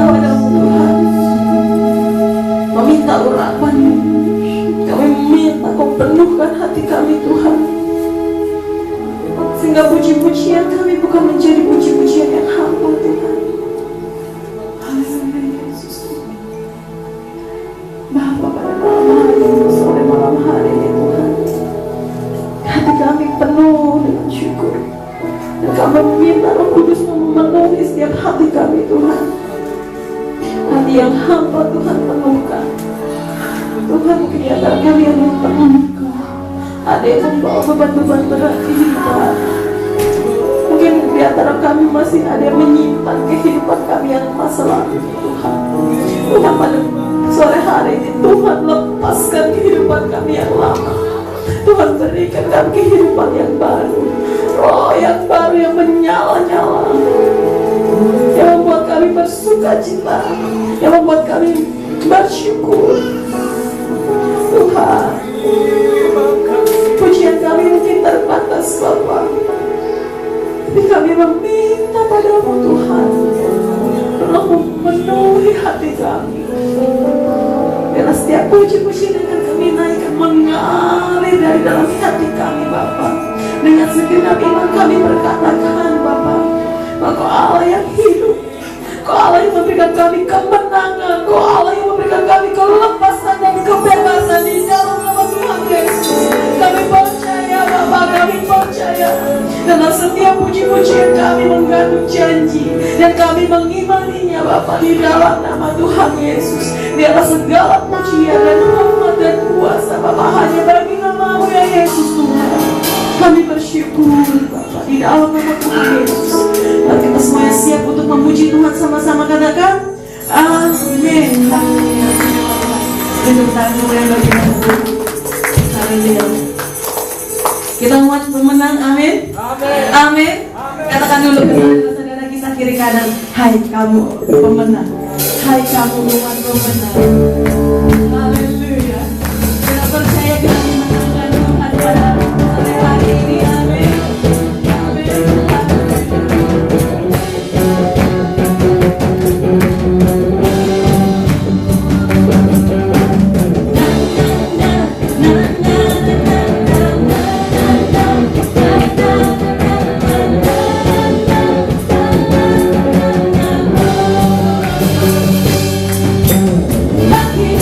padamu Tuhan, meminta urapan-Mu. Kami meminta Kau penuhkan hati kami Tuhan, sehingga puji-pujian kami bukan menjadi puji-pujian yang hampa Tuhan. Haleluya Yesus. Bapa, pada malam hari ini, sore malam hari ini Tuhan, hati kami penuh dengan syukur, dan kami meminta Roh Kudus memenuhi setiap hati kami Tuhan. Hati yang hampa Tuhan penuhkan. Tuhan, mungkin di antara kami yang terluka, ada yang membawa beban-beban berat di hidup. Mungkin di antara kami masih ada yang menyimpan kehidupan kami yang masa lalu Tuhan. Tuhan, pada sore hari ini Tuhan lepaskan kehidupan kami yang lama. Tuhan, berikan kami kehidupan yang baru, roh yang baru yang menyala-nyala, yang membuat kami bersuka cita, yang membuat kami bersyukur. Tuhan, pujian kami mungkin terbatas Bapa, tapi kami meminta padamu Tuhan, tolong memenuhi hati kami. Biarlah setiap puji-pujian yang kami naikkan mengalir dari dalam hati kami Bapa. Dengan segenap iman kami berkatakan Bapa, bahwa Kau Allah yang hidup, Kau Allah yang memberikan kami kemenangan, Kau Allah yang memberikan kami kelepasan dan kebebasan di dalam nama Tuhan Yesus. Kami percaya Bapa, kami percaya, dalam setiap puji-pujian kami mengandung janji, dan kami mengimaninya Bapa, di dalam nama Tuhan Yesus. Biarlah segala pujian dan hormat dan kuasa Bapa hanya bagi nama-Mu ya Yesus Tuhan. Kami bersyukur Bapa, di dalam nama Tuhan Yesus. Mari kita semuanya siap untuk memuji Tuhan sama-sama, katakan amin. Tepuk tangan yang bagi Tuhan. Haleluya. Kita umat pemenang, amin. Amin. Katakan dulu ke saudara kita kiri kanan, hai kamu pemenang, hai kamu umat pemenang. Haleluya. Kita percaya kita dimenangkan Tuhan pada sore hari ini, amin. Bagi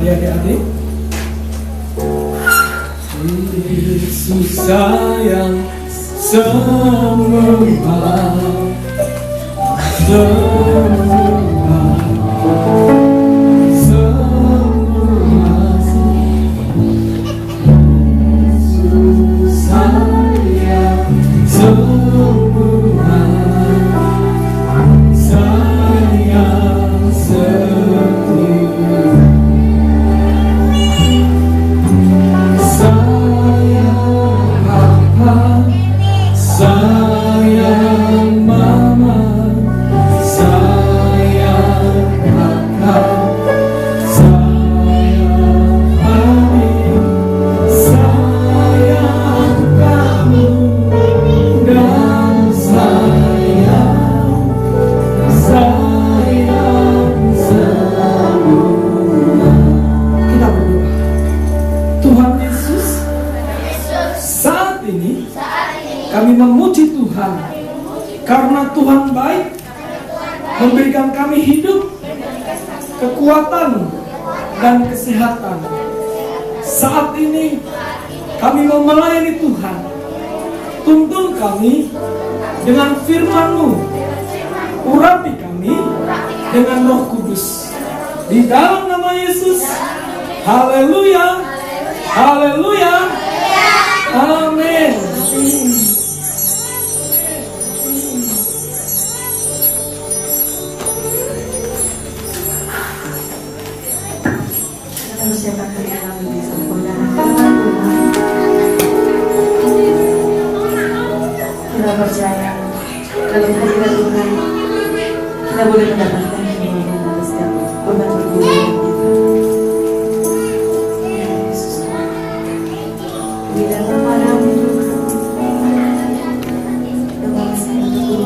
lagi adik-adik. Yesus sayang semua, kami memuji Tuhan karena Tuhan baik, memberikan kami hidup, kekuatan, dan kesehatan. Saat ini kami mau melayani Tuhan. Tuntun kami dengan firman-Mu, urapi kami dengan Roh Kudus. Di dalam nama Yesus, haleluya, haleluya, amin. Persiapkan diri kami di sempurna firman Tuhan. Kita percaya dalam hadirat Tuhan kita boleh mendapatkan kemenangan atas setiap beban berguna kita. Ya Yesus, di dalam padamu Tuhan, dengan segala kekuatan kami, menghidupkan hidup.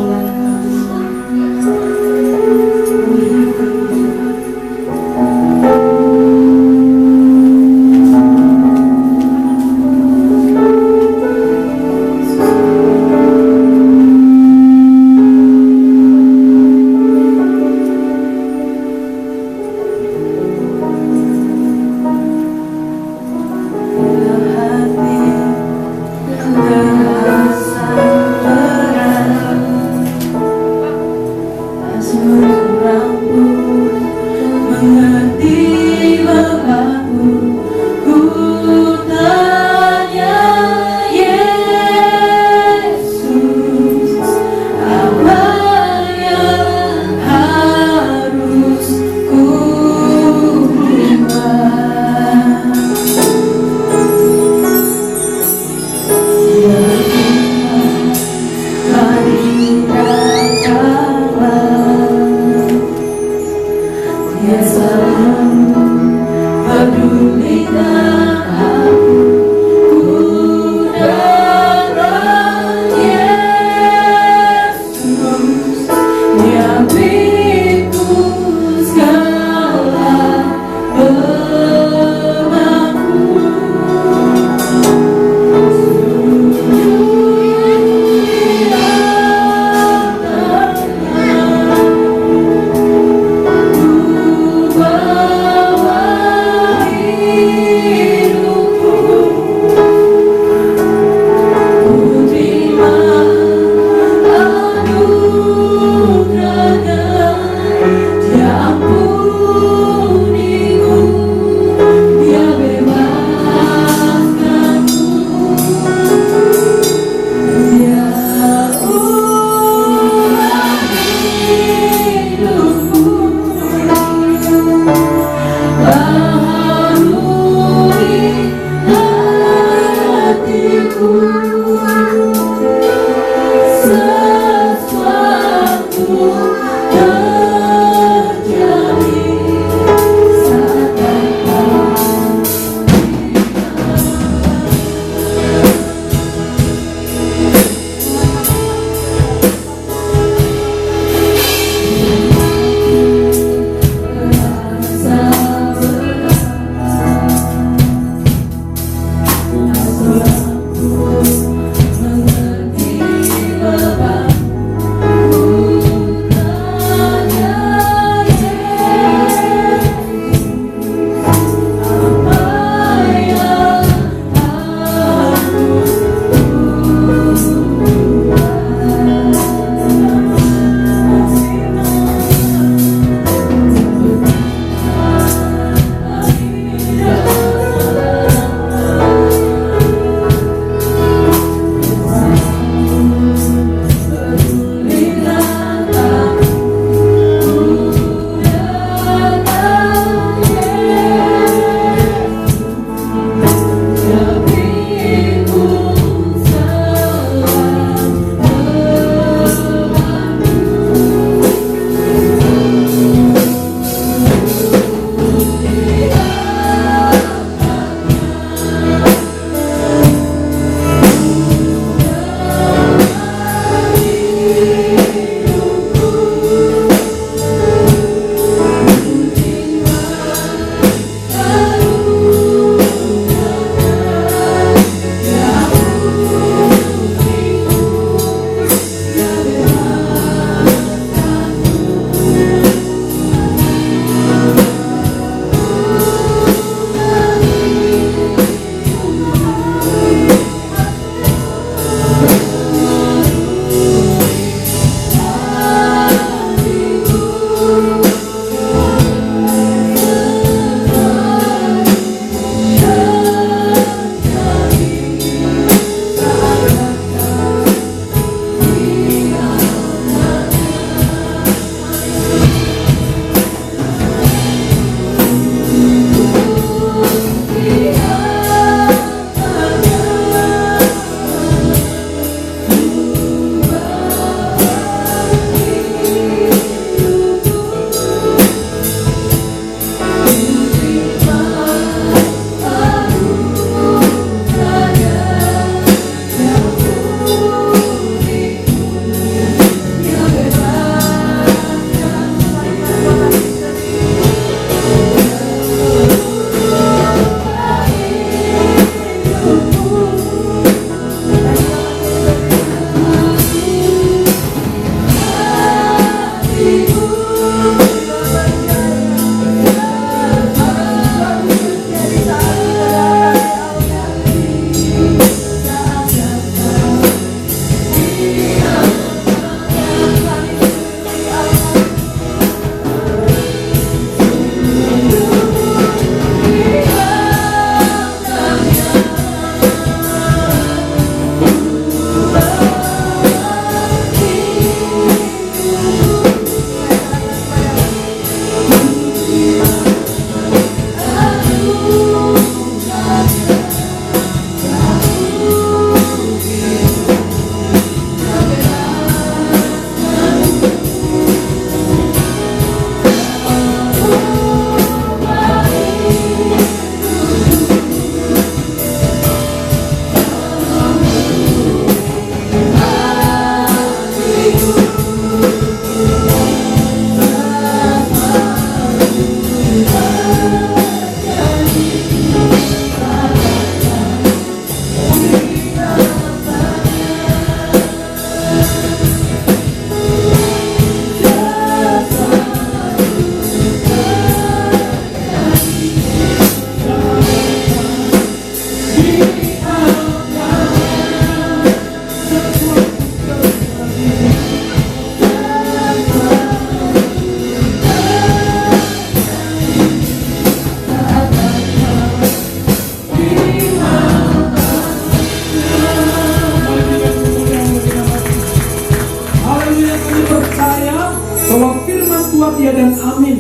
kami percaya bahwa firman Tuhan ya dan amin.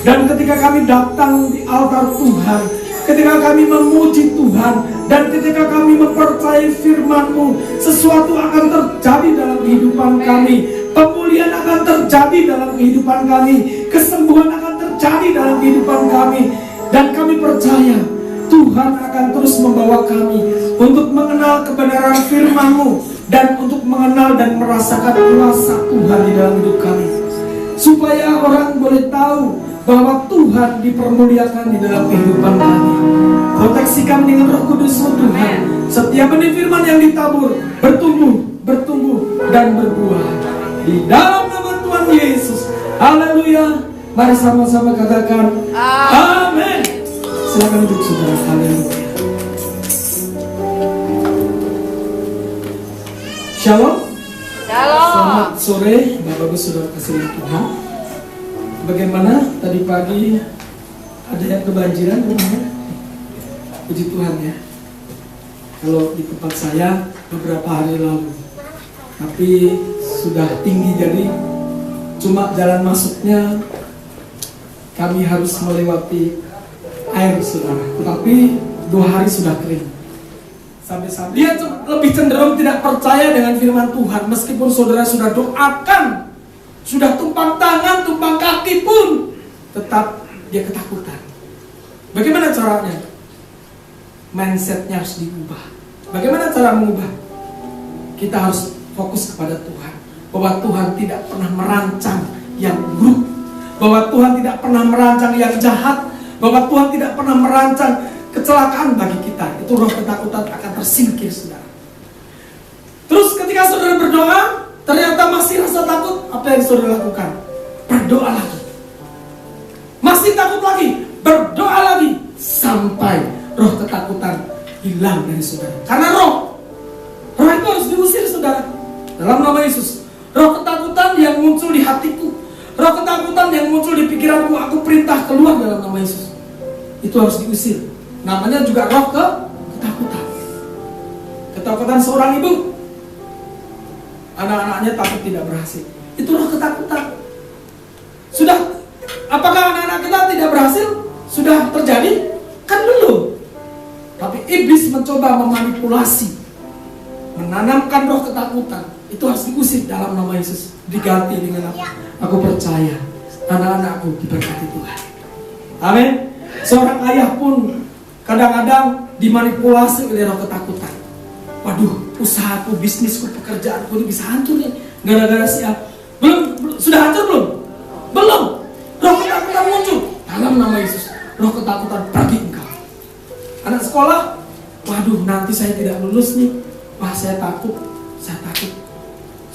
Dan ketika kami datang di altar Tuhan, ketika kami memuji Tuhan, dan ketika kami mempercayai firman-Mu, sesuatu akan terjadi dalam kehidupan kami. Pemulihan akan terjadi dalam kehidupan kami. Kesembuhan akan terjadi dalam kehidupan kami. Dan kami percaya Tuhan akan terus membawa kami untuk mengenal kebenaran firman-Mu, dan untuk mengenal dan merasakan kuasa Tuhan di dalam hidup kami, supaya orang boleh tahu bahwa Tuhan dipermuliakan di dalam kehidupan kami. Proteksi kami dengan Roh Kudus-Mu Tuhan. Setiap benih firman yang ditabur bertumbuh dan berbuah. Di dalam nama Tuhan Yesus. Haleluya. Mari sama-sama katakan amin. Silakan duduk saudara. Haleluya. Shalom. Selamat sore Bapak Ibu Saudara kasih Tuhan. Bagaimana tadi pagi, ada yang kebanjiran rumahnya? Puji Tuhan ya. Kalau di tempat saya beberapa hari lalu, tapi sudah tinggi, jadi cuma jalan masuknya kami harus melewati air saudara. Tetapi 2 hari sudah kering. Sampai-sampai dia lebih cenderung tidak percaya dengan firman Tuhan. Meskipun saudara sudah doakan, sudah tumpang tangan, tumpang kaki pun, tetap dia ketakutan. Bagaimana caranya? Mindsetnya harus diubah. Bagaimana cara mengubah? Kita harus fokus kepada Tuhan, bahwa Tuhan tidak pernah merancang yang buruk, bahwa Tuhan tidak pernah merancang yang jahat, bahwa Tuhan tidak pernah merancang kecelakaan bagi kita. Itu roh ketakutan akan tersingkir saudara. Terus ketika saudara berdoa, ternyata masih rasa takut, apa yang saudara lakukan? Berdoa lagi. Masih takut lagi, berdoa lagi, sampai roh ketakutan hilang dari saudara. Karena roh itu harus diusir saudara. Dalam nama Yesus. Roh ketakutan yang muncul di hatiku, roh ketakutan yang muncul di pikiranku, aku perintah keluar dalam nama Yesus. Itu harus diusir. Namanya juga roh ketakutan. Ketakutan seorang ibu, anak-anaknya takut tidak berhasil. Itu roh ketakutan. Sudah, apakah anak-anak kita tidak berhasil? Sudah terjadi? Kan belum. Tapi iblis mencoba memanipulasi, menanamkan roh ketakutan. Itu harus diusir dalam nama Yesus. Diganti dengan apa? Aku percaya anak-anakku diberkati Tuhan. Amin. Seorang ayah pun kadang-kadang dimanipulasi oleh roh ketakutan. Waduh, usahaku, bisnisku, pekerjaanku ini bisa hancur nih gara-gara si A. Belum, sudah hancur belum? Belum. Roh ketakutan muncul dalam nama Yesus. Roh ketakutan pergi engkau. Anak sekolah, waduh nanti saya tidak lulus nih. Wah saya takut.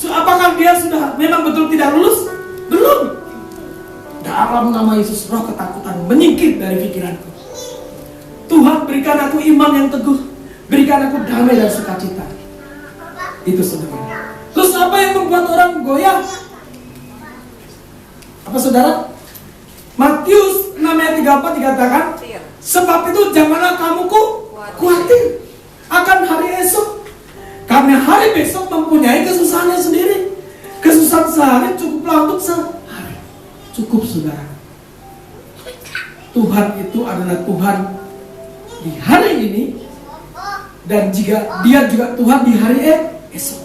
So, apakah dia sudah memang betul tidak lulus? Belum. Dalam nama Yesus, roh ketakutan menyingkir dari pikiranku. Tuhan berikan aku iman yang teguh, berikan aku damai dan sukacita. Itu saudara. Terus apa yang membuat orang goyah? Apa saudara? Matius 6 ayat 34 dikatakan, sebab itu janganlah kamu khawatir akan hari esok, karena hari besok mempunyai kesusahannya sendiri. Kesusahan sehari cukuplah untuk sehari. Cukup saudara. Tuhan itu adalah Tuhan di hari ini, dan jika dia juga Tuhan di hari esok.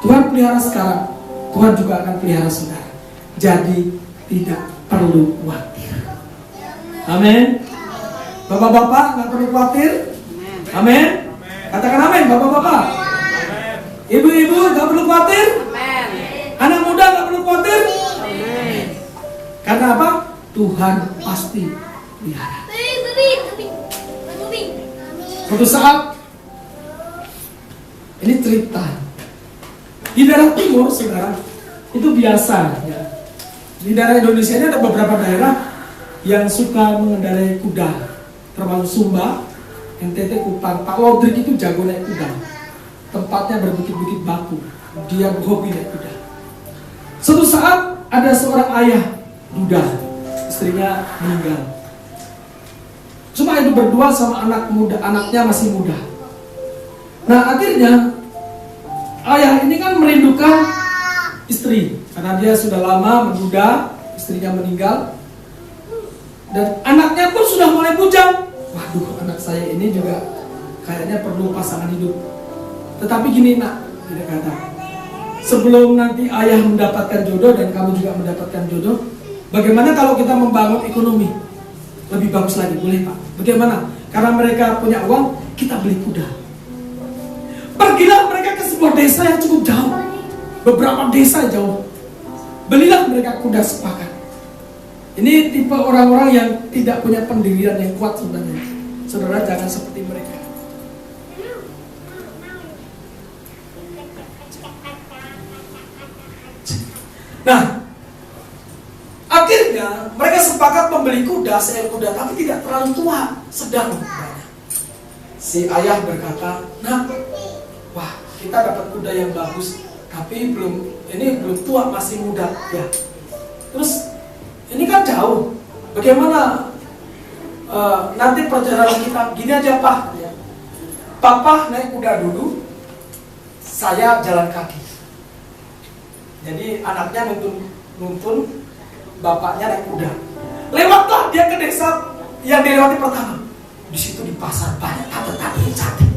Tuhan pelihara sekarang, Tuhan juga akan pelihara saudara. Jadi tidak perlu khawatir. Amin. Bapak-bapak nggak perlu khawatir. Amin. Katakan amin, bapak-bapak. Ibu-ibu nggak perlu khawatir. Anak muda nggak perlu khawatir. Karena apa? Tuhan pasti pelihara. Suatu saat, ini cerita di daerah timur, saudara, itu biasa ya. Di daerah Indonesia ini ada beberapa daerah yang suka mengendarai kuda, termasuk Sumba, NTT, Kupang. Pak Lodrik itu jago naik kuda. Tempatnya berbukit-bukit batu. Dia hobi naik kuda. Suatu saat ada seorang ayah duda, istrinya meninggal. Cuma itu berdua sama anak muda, anaknya masih muda. Nah akhirnya ayah ini kan merindukan istri. Karena dia sudah lama menduda, istrinya meninggal, dan anaknya pun sudah mulai bujang. Waduh, anak saya ini juga kayaknya perlu pasangan hidup. Tetapi gini nak, dia kata, sebelum nanti ayah mendapatkan jodoh dan kamu juga mendapatkan jodoh, bagaimana kalau kita membangun ekonomi lebih bagus lagi, boleh Pak? Bagaimana? Karena mereka punya uang, kita beli kuda. Pergilah mereka ke sebuah desa yang cukup jauh, beberapa desa jauh. Belilah mereka kuda sepakat. Ini tipe orang-orang yang tidak punya pendirian yang kuat sebenarnya. Saudara, jangan seperti mereka. Nah, akhirnya mereka sepakat membeli kuda, seekor kuda, tapi tidak terlalu tua, sedang kudanya. Si ayah berkata, nah, wah, kita dapat kuda yang bagus, tapi belum tua, masih muda, ya. Terus ini kan jauh, bagaimana nanti perjalanan kita? Gini aja Pak, ya. Papa naik kuda dulu, saya jalan kaki. Jadi anaknya nuntun, bapaknya naik kuda. Lewatlah dia ke desa yang dilewati pertama. Di situ di pasar banyak tante-tante yang cantik.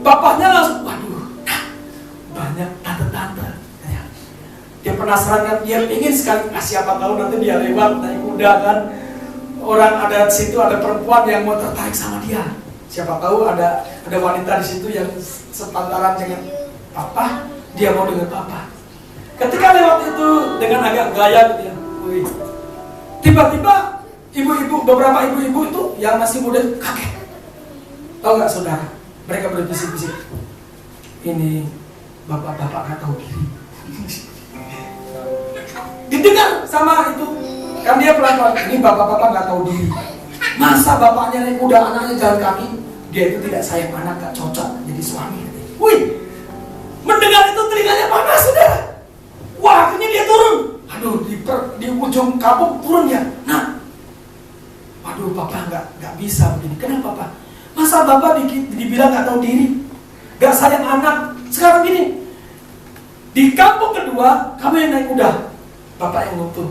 Bapaknya langsung, waduh, banyak tante-tante. Dia penasaran kan, dia ingin sekali, siapa tahu nanti dia lewat naik kuda kan, orang ada di situ, ada perempuan yang mau tertarik sama dia. Siapa tahu ada wanita di situ yang sepantaran dengan papa, dia mau dengan papa. Ketika lewat itu dengan agak gaya gitu ya, tiba-tiba beberapa ibu-ibu itu yang masih muda kaget. Tahu nggak saudara? Mereka berbisik-bisik, ini bapak-bapak nggak tahu diri. Didengar sama itu, kan dia pelan-pelan, ini bapak-bapak nggak tahu diri. Masa bapaknya naik kuda, anaknya jalan kaki? Dia itu tidak sayang anak, nggak cocok jadi suami. Wih, mendengar itu telinganya panas saudara. Wah, akhirnya dia turun. Aduh, di ujung kampung turun ya. Nah, waduh, papa nggak bisa begini. Kenapa Pak? Masa bapak dibilang nggak tahu diri, nggak sayang anak? Sekarang gini, di kampung kedua kamu yang naik kuda, bapak yang nuntun.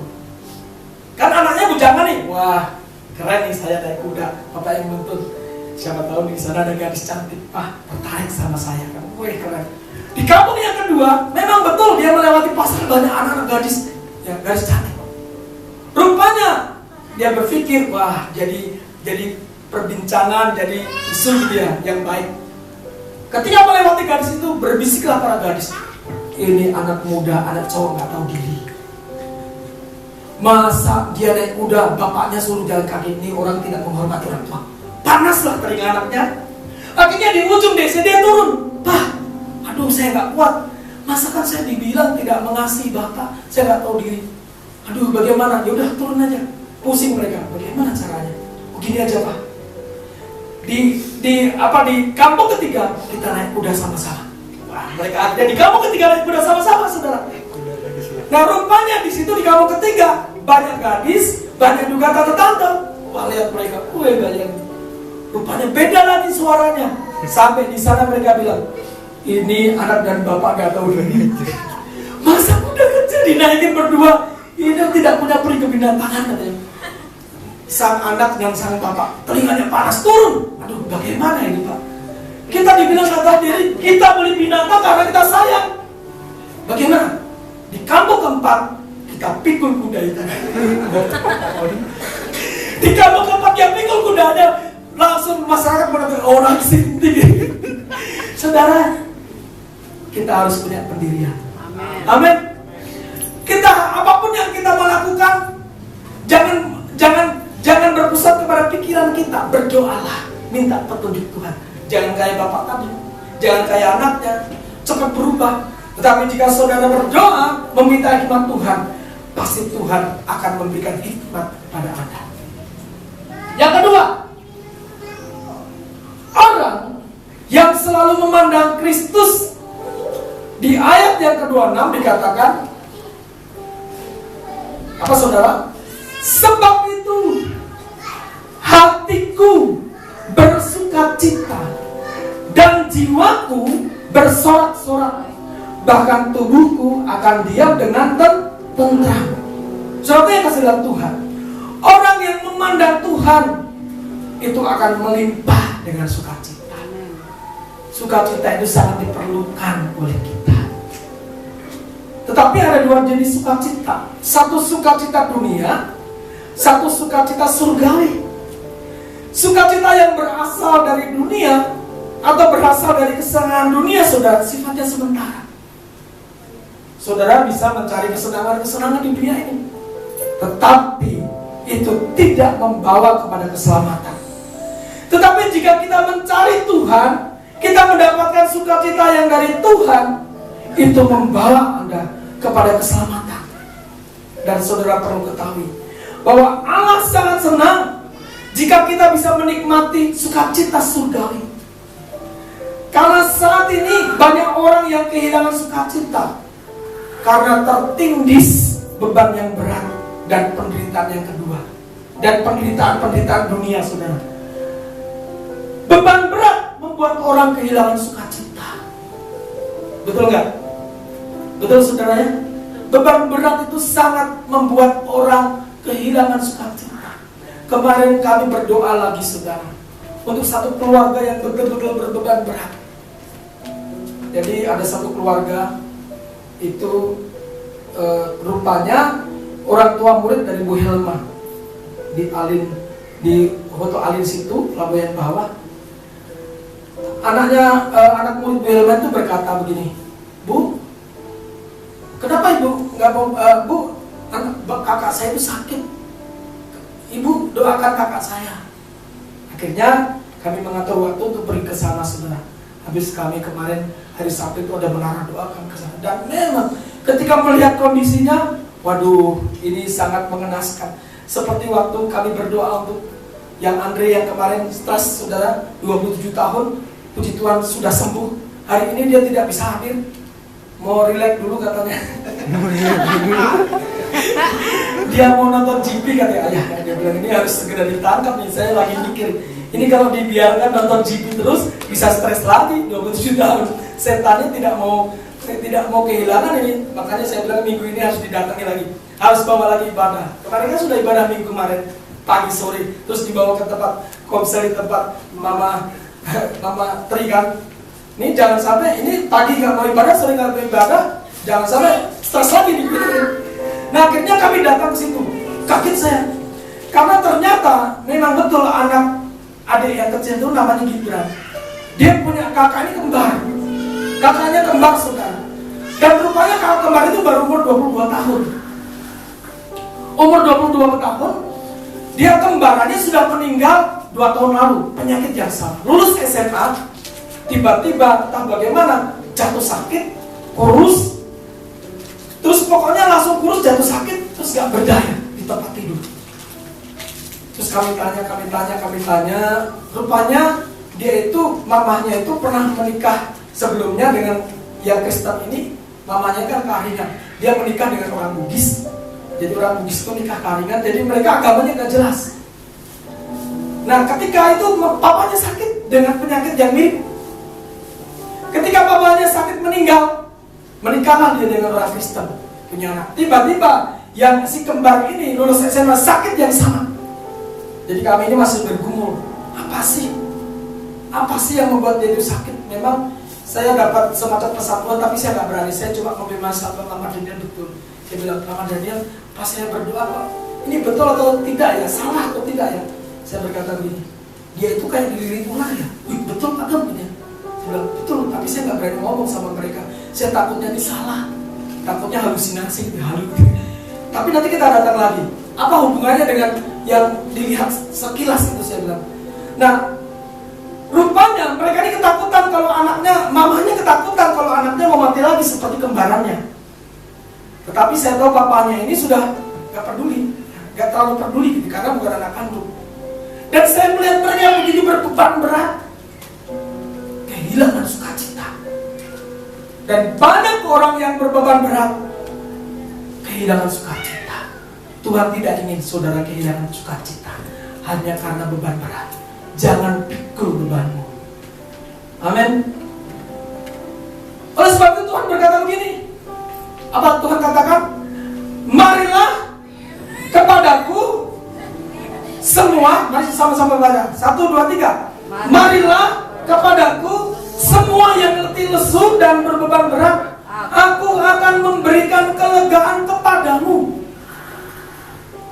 Kan anaknya bujangan nih. Wah, keren nih saya naik kuda, bapak yang nuntun. Siapa tahu di sana ada gadis cantik, tertarik sama saya kan. Wih, keren. Di kampung yang kedua, memang betul dia melewati pasar banyak anak-anak gadis, ya gadis cantik. Rupanya dia berpikir, wah jadi perbincangan, jadi isu gitu ya, yang baik. Ketika melewati gadis itu, berbisiklah para gadis, ini anak muda, anak cowok nggak tahu diri. Masa dia naik kuda, bapaknya suruh jalan kaki, ini orang tidak menghormati orang tua. Panaslah telinga anaknya. Akhirnya di ujung desa dia turun. Pak, aduh saya nggak kuat. Masa kan saya dibilang tidak mengasihi bapak, saya nggak tahu diri. Aduh bagaimana? Ya udah turun aja. Pusing mereka. Bagaimana caranya? Begini aja Pak. Di kampung ketiga kita naik kuda sama-sama. Wah, mereka ada di kampung ketiga naik kuda sama-sama, saudara. Nah rupanya di situ di kampung ketiga banyak gadis, banyak juga tante-tante. Wah lihat mereka, banyak. Rupanya beda lagi suaranya. Sampai di sana mereka bilang, ini anak dan bapak gak tahu diri. Masa udah kecil dinaikin berdua, ini tidak punya peri kebinatangan katanya. Sang anak dan sang bapak telinganya panas turun. Aduh bagaimana ini Pak? Kita dibilang gak tahu diri, kita beli binatang karena kita sayang. Bagaimana? Di kampung keempat kita pikul kuda itu. Di kampung keempat yang pikul kuda ada, langsung masyarakat mendengar orang sini. Saudara, kita harus punya pendirian. Amin. Kita apapun yang kita mau lakukan, jangan berpusat kepada pikiran kita. Berdoalah, minta petunjuk Tuhan. Jangan kayak bapak tadi, jangan kayak anaknya, cepat berubah. Tetapi jika saudara berdoa, meminta hikmat Tuhan, pasti Tuhan akan memberikan hikmat pada Anda. Yang kedua, orang yang selalu memandang Kristus. Di ayat yang ke-26 dikatakan, apa saudara? Sebab itu hatiku bersukacita dan jiwaku bersorak-sorak. bahkan tubuhku akan diam dengan tentram. Saudara yang kasih dalam Tuhan, orang yang memandang Tuhan itu akan melimpah dengan sukacita. Sukacita itu sangat diperlukan oleh kita. Tetapi ada dua jenis sukacita. Satu sukacita dunia, satu sukacita surgawi. Sukacita yang berasal dari dunia atau berasal dari kesenangan dunia, saudara, sifatnya sementara. Saudara bisa mencari kesenangan-kesenangan di dunia ini, tetapi itu tidak membawa kepada keselamatan. Tetapi jika kita mencari Tuhan, kita mendapatkan sukacita yang dari Tuhan, itu membawa Anda kepada keselamatan. Dan saudara perlu ketahui bahwa Allah sangat senang jika kita bisa menikmati sukacita surgawi. Karena saat ini banyak orang yang kehilangan sukacita karena tertindis beban yang berat dan penderitaan yang kedua, dan penderitaan dunia, saudara. Beban berat membuat orang kehilangan sukacita. Betul nggak? Betul, saudara ya? Beban berat itu sangat membuat orang kehilangan sukacita. Kemarin kami berdoa lagi, saudara, untuk satu keluarga yang betul-betul berbeban berat. Jadi ada satu keluarga itu rupanya orang tua murid dari Bu Helma di Hoto Alin situ, Labuan Bawah. Anak murid Bu Helma itu berkata begini, Bu, kenapa Ibu nggak mau, Bu, kakak saya itu sakit, Ibu doakan kakak saya. Akhirnya kami mengatur waktu untuk pergi ke sana, saudara. Habis kami kemarin hari Sabtu itu ada menara doakan ke sana. Dan memang ketika melihat kondisinya, waduh, ini sangat mengenaskan. Seperti waktu kami berdoa untuk yang Andre yang kemarin stres, saudara, 27 tahun, puji Tuhan sudah sembuh. Hari ini dia tidak bisa hadir, mau relax dulu katanya. Dia mau nonton GP katanya. Ayah, dia bilang ini harus segera ditangkap nih. Saya lagi mikir, ini kalau dibiarkan nonton GP terus bisa stres lagi. 27 tahun, setannya tidak mau kehilangan ini. Makanya saya bilang minggu ini harus didatangi lagi, harus bawa lagi ibadah. Kemarin kan sudah ibadah minggu kemarin pagi sore, terus dibawa ke tempat komsel, di tempat mama Tri kan. Ini jangan sampai ini pagi nggak mau ibadah, sore nggak mau ibadah, jangan sampai stres lagi dipikirin. Nah akhirnya kami datang ke situ, kaget saya, karena ternyata memang betul adik yang kecil itu namanya Gibran. Dia punya kakak ini kembar, kakaknya kembar, saudara. Dan rupanya kakak kembar itu baru umur 22 tahun. Umur 22 tahun, dia kembarannya sudah meninggal 2 tahun lalu, penyakit yang sama. Lulus SMA, tiba-tiba entah bagaimana jatuh sakit, kurus. Terus pokoknya langsung kurus, jatuh sakit, terus gak berdaya di tempat tidur. Terus kami tanya, rupanya dia itu, mamahnya itu pernah menikah sebelumnya dengan yang Kristen ini. Mamanya kan kearingan, dia menikah dengan orang Bugis. Jadi orang Bugis itu nikah kearingan, jadi mereka agamanya gak jelas. Nah ketika itu papanya sakit dengan penyakit yang mirip. Ketika papanya sakit meninggal, menikahlah dia dengan orang Kristen, punya anak. Tiba-tiba yang si kembar ini lulus SMA sakit yang sama. Jadi kami ini masih bergumul, apa sih yang membuat dia itu sakit? Memang saya dapat semacam persatuan, tapi saya nggak berani. Saya cuma konfirmasi sama Mama Daniel betul. Dia bilang, Mama Daniel, pas saya berdoa, Pak, ini betul atau tidak ya? Salah atau tidak ya? Saya berkata begini, dia itu kayak dililit ular ya? Wih, betul Pak Gem? Saya bilang, betul, tapi saya nggak berani ngomong sama mereka. Saya takutnya ini salah, takutnya halusinasi, Tapi nanti kita datang lagi. Apa hubungannya dengan yang dilihat sekilas itu, saya bilang. Nah, rupanya mereka ini ketakutan kalau mamanya ketakutan kalau anaknya mau mati lagi seperti kembarannya. Tetapi saya tahu papanya ini sudah gak peduli, gak terlalu peduli gitu, karena bukan anak kandung. Dan saya melihat mereka begitu berbeban berat, kehilangan sukacita. Dan banyak orang yang berbeban berat kehilangan sukacita. Tuhan tidak ingin saudara kehilangan sukacita hanya karena beban berat. Jangan pikul bebanmu. Amin. Oleh sebab itu Tuhan berkata begini, Apa Tuhan katakan? Marilah kepadaku semua, mari sama-sama baca. 1, 2, 3. Marilah kepadaku semua yang letih lesu dan berbeban berat, aku akan memberikan kelegaan kepadamu.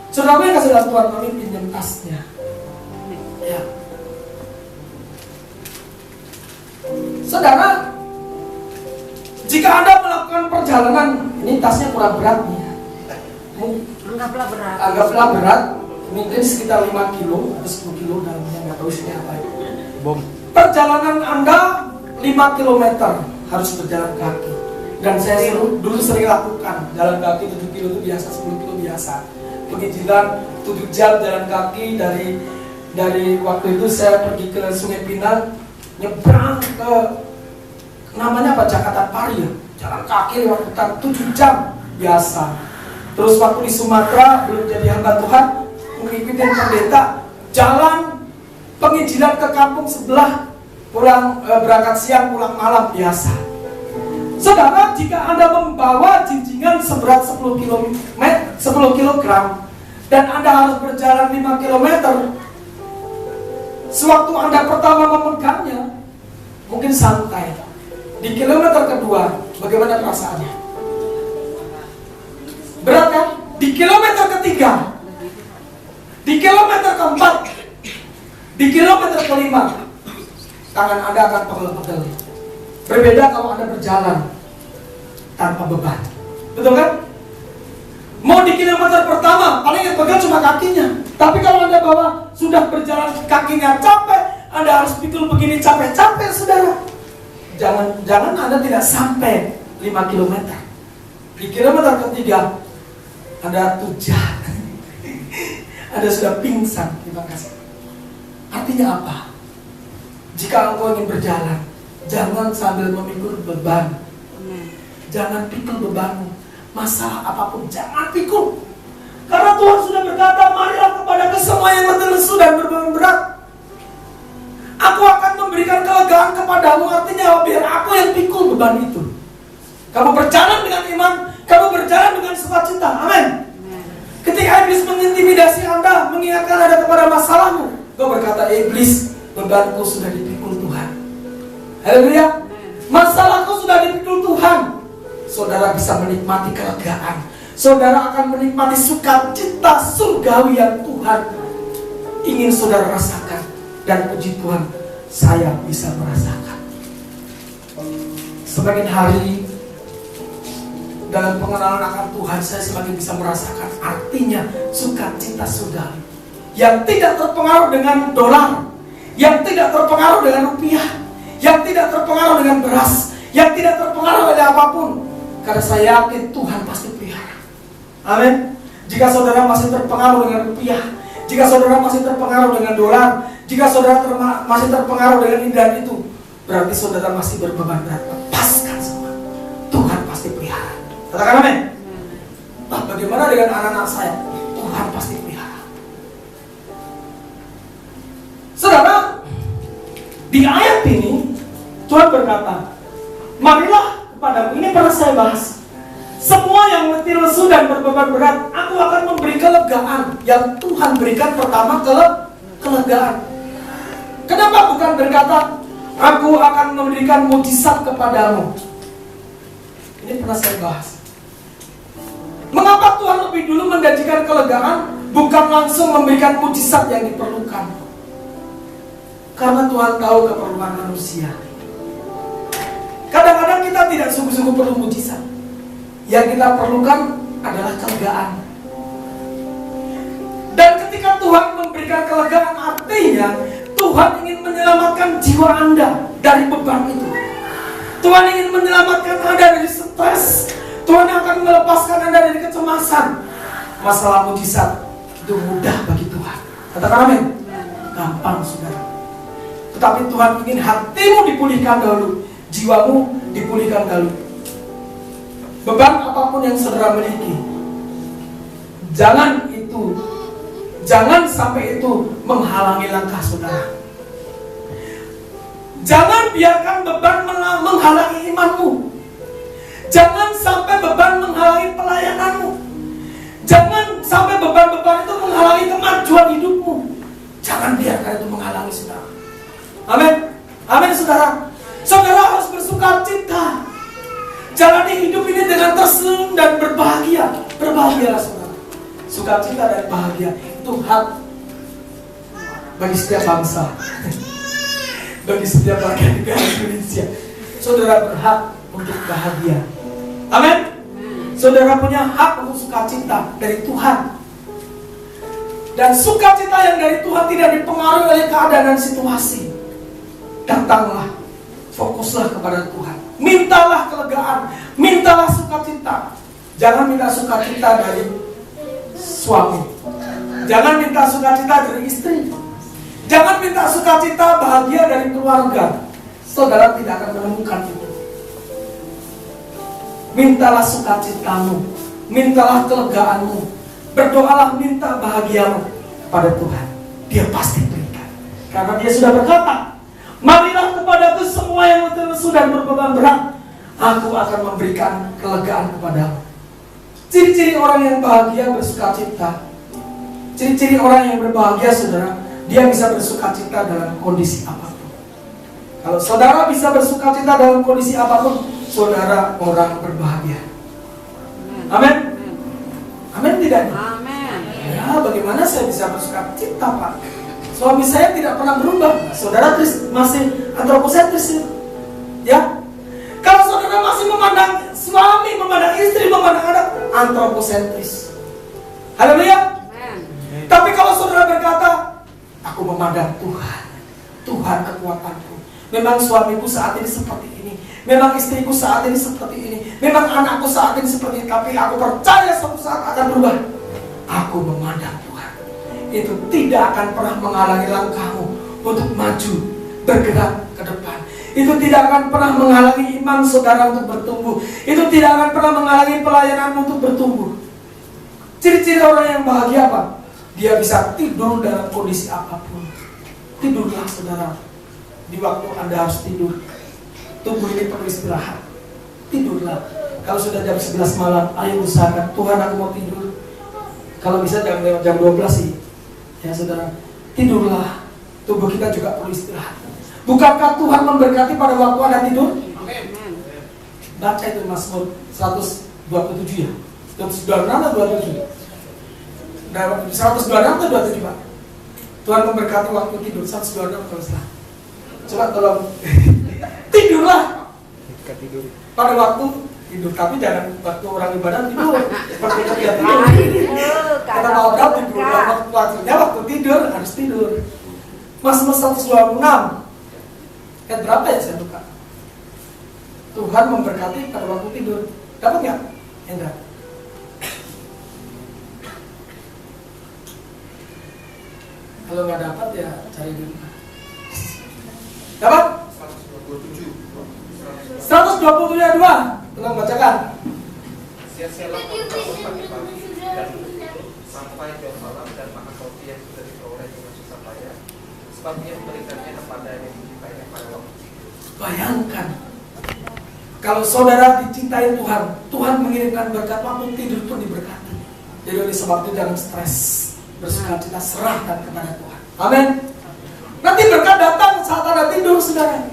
Saudara yang kasih Tuhan, kami pinjam tasnya. Ya. Saudara, jika Anda melakukan perjalanan, ini tasnya kurang berat nih. Anggaplah berat, mungkin sekitar 5 kilo atau 10 kilo dalamnya, nggak tahu isinya apa itu. Perjalanan Anda 5 km harus berjalan kaki. Dan saya dulu sering lakukan jalan kaki 7 kilo itu biasa, 10 kilo biasa. Penginjilan 7 jam jalan kaki dari waktu itu saya pergi ke Sungai Pinang, nyebrang ke namanya apa, Jakarta Pari ya, jalan kaki lewat hutan 7 jam biasa. Terus waktu di Sumatera belum jadi hamba Tuhan, mengikuti pendeta jalan penginjilan ke kampung sebelah, pulang berangkat siang pulang malam biasa. Saudara, jika Anda membawa jinjingan seberat 10 kg dan Anda harus berjalan 5 km, sewaktu Anda pertama memegangnya mungkin santai. Di kilometer kedua, bagaimana perasaannya? Berat kan? Di kilometer ketiga, di kilometer keempat, di kilometer kelima, tangan Anda akan pegel-pegel. Berbeda kalau Anda berjalan tanpa beban. Betul kan? Mau di kilometer pertama, paling yang pegang cuma kakinya. Tapi kalau Anda bawa, sudah berjalan kakinya capek, Anda harus pikul begini capek-capek, saudara. Jangan Anda tidak sampai 5 km. Di kilometer ketiga, Anda tujah. Anda sudah pingsan. Terima kasih. Artinya apa? Jika engkau ingin berjalan, jangan sambil memikul beban. Jangan pikul bebanmu. Masalah apapun jangan pikul. Karena Tuhan sudah berkata, marilah kepada semua yang letih lesu dan berbeban berat, aku akan memberikan kelegaan kepadamu. Artinya biar aku yang pikul beban itu. Kamu berjalan dengan iman, kamu berjalan dengan sukacita. Amin. Ketika iblis mengintimidasi Anda, mengingatkan Anda kepada masalahmu, kau berkata, iblis, bebanku sudah dipikul Tuhan. Haleluya. Masalahku sudah dipikul Tuhan. Saudara bisa menikmati kelegaan. Saudara akan menikmati sukacita surgawi yang Tuhan ingin saudara rasakan. Dan puji Tuhan, saya bisa merasakan. Semakin hari dalam pengenalan akan Tuhan, saya semakin bisa merasakan artinya sukacita surgawi yang tidak terpengaruh dengan dolar, yang tidak terpengaruh dengan rupiah, yang tidak terpengaruh dengan beras, yang tidak terpengaruh oleh apapun. Karena saya yakin Tuhan pasti pelihara. Amin. Jika saudara masih terpengaruh dengan rupiah, jika saudara masih terpengaruh dengan dolar, jika saudara masih terpengaruh dengan indahan itu, berarti saudara masih berbeban berat. Lepaskan semua. Tuhan pasti pelihara. Katakan amin. Nah, bagaimana dengan anak-anak saya? Tuhan pasti pelihara. Saudara, di ayat ini Tuhan berkata, marilah kepadaku. Ini pernah saya bahas. Semua yang letih lesu dan berbeban berat, aku akan memberi kelegaan. Yang Tuhan berikan pertama kelegaan. Kenapa bukan berkata, aku akan memberikan mujizat kepadamu? Ini pernah saya bahas. Mengapa Tuhan lebih dulu menjanjikan kelegaan, bukan langsung memberikan mujizat yang diperlukan? Karena Tuhan tahu keperluan manusia. Kadang-kadang kita tidak sungguh-sungguh perlu mujizat. Yang kita perlukan adalah kelegaan. Dan ketika Tuhan memberikan kelegaan, artinya Tuhan ingin menyelamatkan jiwa Anda dari beban itu. Tuhan ingin menyelamatkan Anda dari stres. Tuhan akan melepaskan Anda dari kecemasan. Masalah mujizat itu mudah bagi Tuhan. Katakan amin. Gampang, saudara. Tetapi Tuhan ingin hatimu dipulihkan dahulu, jiwamu dipulihkan dahulu. Beban apapun yang saudara miliki, jangan sampai itu menghalangi langkah saudara. Jangan biarkan beban menghalangi imanmu. Jangan sampai beban menghalangi pelayananmu. Jangan sampai beban-beban itu menghalangi kemajuan hidupmu. Jangan biarkan itu menghalangi saudara. Amin. Amin saudara. Saudara harus bersuka cita. Jalani hidup ini dengan tersenyum dan berbahagia. Berbahagialah saudara. Sukacita dan bahagia itu hak bagi setiap bangsa. Bagi setiap warga negara Indonesia. Saudara berhak untuk bahagia. Amin. Saudara punya hak untuk sukacita dari Tuhan. Dan sukacita yang dari Tuhan tidak dipengaruhi oleh keadaan dan situasi. Datanglah, fokuslah kepada Tuhan. Mintalah kelegaan, mintalah sukacita. Jangan minta sukacita dari suami. Jangan minta sukacita dari istri. Jangan minta sukacita bahagia dari keluarga. Saudara tidak akan menemukan itu. Mintalah sukacitamu, mintalah kelegaanmu, berdoalah minta bahagiamu pada Tuhan. Dia pasti berikan. Karena dia sudah berkata, marilah kepadaku semua yang letih lesu dan berbeban berat, aku akan memberikan kelegaan kepadamu. Ciri-ciri orang yang bahagia bersukacita. Ciri-ciri orang yang berbahagia saudara, dia bisa bersukacita dalam kondisi apapun. Kalau saudara bisa bersukacita dalam kondisi apapun, saudara orang berbahagia. Amin. Amin tidak? Amin. Ya, bagaimana saya bisa bersukacita, Pak? Suami saya tidak pernah berubah. Saudara masih antroposentris. Ya. Kalau saudara masih memandang suami, memandang istri, memandang anak, antroposentris. Haleluya. Tapi kalau saudara berkata, aku memandang Tuhan. Tuhan kekuatanku. Memang suamiku saat ini seperti ini. Memang istriku saat ini seperti ini. Memang anakku saat ini seperti ini. Tapi aku percaya suatu saat akan berubah. Aku memandang Tuhan. Itu tidak akan pernah menghalangi langkahmu untuk maju, bergerak ke depan. Itu tidak akan pernah menghalangi iman saudara untuk bertumbuh. Itu tidak akan pernah menghalangi pelayananmu untuk bertumbuh. Ciri-ciri orang yang bahagia apa? Dia bisa tidur dalam kondisi apapun. Tidurlah saudara. Di waktu Anda harus tidur, tubuh ini perlu istirahat. Tidurlah. Kalau sudah jam 11 malam, ayo usahakan, Tuhan aku mau tidur. Kalau bisa jangan jam 12 sih. Ya saudara, tidurlah. Tubuh kita juga perlu istirahat. Bukankah Tuhan memberkati pada waktu Anda tidur? Amin. Baca itu Mazmur 127 ya. 126 atau 27? 126 atau 27 Pak? Tuhan memberkati waktu tidur 126 kalau salah. Coba tolong tidurlah pada waktu tidur, tapi jangan waktu orang ibadah tidur seperti kerja tidur. Kita mau tidur, waktunya waktu tidur harus tidur. Mazmur 126 ayat berapa ya saya buka? Tuhan memberkati pada waktu tidur. Dapat nggak, Hendra? Kalau nggak dapat ya cari dulu. Dapat? 127 ayat 2. Tolong bacakan. Sia-sialah kamu pagi-pagi dan sampai jam malam dan makan roti yang sudah diperoleh dengan susah payah, sebab Dia memberikannya kepada yang dicintainya pada waktu tidur. Bayangkan, kalau saudara dicintai Tuhan, Tuhan mengirimkan berkat waktu tidur pun diberkati. Jadi oleh sebab itu jangan stres, bersukacita, serahkan kepada Tuhan. Amin. Nanti berkat datang saat Anda tidur, saudara.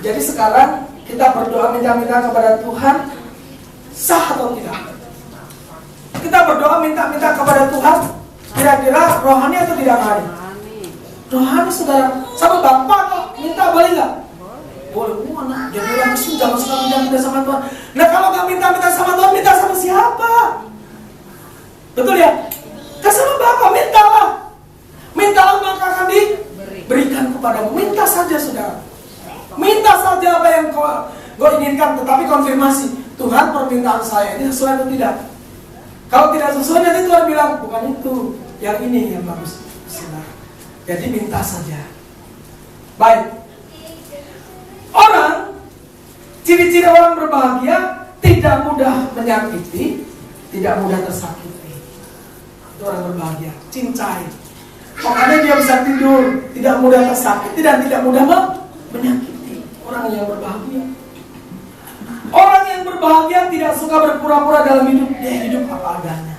Jadi sekarang kita berdoa minta-minta kepada Tuhan, sah atau tidak? Kita berdoa minta-minta kepada Tuhan, kira-kira rohani atau tidak rohani? Rohani saudara, sama Bapak kok minta boleh nggak? Boleh. Mana? Jadi orang Kristen jangan suka minta-minta sama Tuhan. Nah kalau nggak minta-minta sama Tuhan, minta sama siapa? Betul ya? Kan sama Bapak, mintalah. Mintalah maka akan diberikan kepadamu. Minta saja saudara. Minta saja apa yang kau inginkan, tetapi konfirmasi, Tuhan permintaan saya ini sesuai atau tidak? Kalau tidak sesuai nanti Tuhan bilang, bukan itu, yang ini yang bagus, saudara. Jadi minta saja. Baik. Orang, ciri-ciri orang berbahagia tidak mudah menyakiti, tidak mudah tersakiti. Itu orang berbahagia, cincai. Makanya dia bisa tidur, tidak mudah tersakiti dan tidak mudah menyakiti. Orang yang berbahagia. Orang yang berbahagia tidak suka berpura-pura dalam hidup. Dia hidup apa adanya.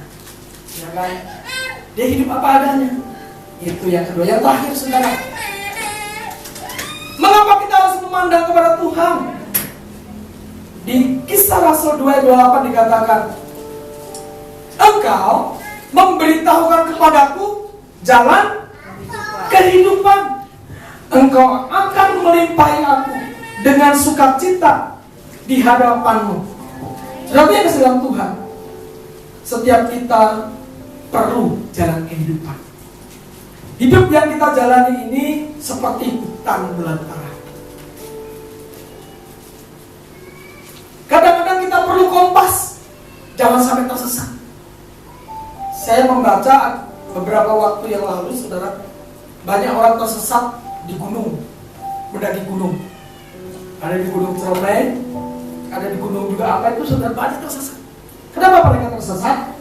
Ya kan? Dia hidup apa adanya. Itu yang kedua. Yang terakhir, saudara, mengapa kita harus memandang kepada Tuhan? Di Kisah Rasul 2:28 dikatakan, Engkau memberitahukan kepadaku jalan kehidupan. Engkau akan melimpahi aku dengan sukacita di hadapanmu. Saudara yang kasih dalam Tuhan, setiap kita perlu jalan kehidupan. Hidup yang kita jalani ini seperti hutan belantara. Kadang-kadang kita perlu kompas, jangan sampai tersesat. Saya membaca beberapa waktu yang lalu, saudara, banyak orang tersesat di gunung, mendaki gunung. Ada di Gunung Ciremai, ada di gunung juga apa itu, saudara, banyak tersesat. Kenapa mereka tersesat?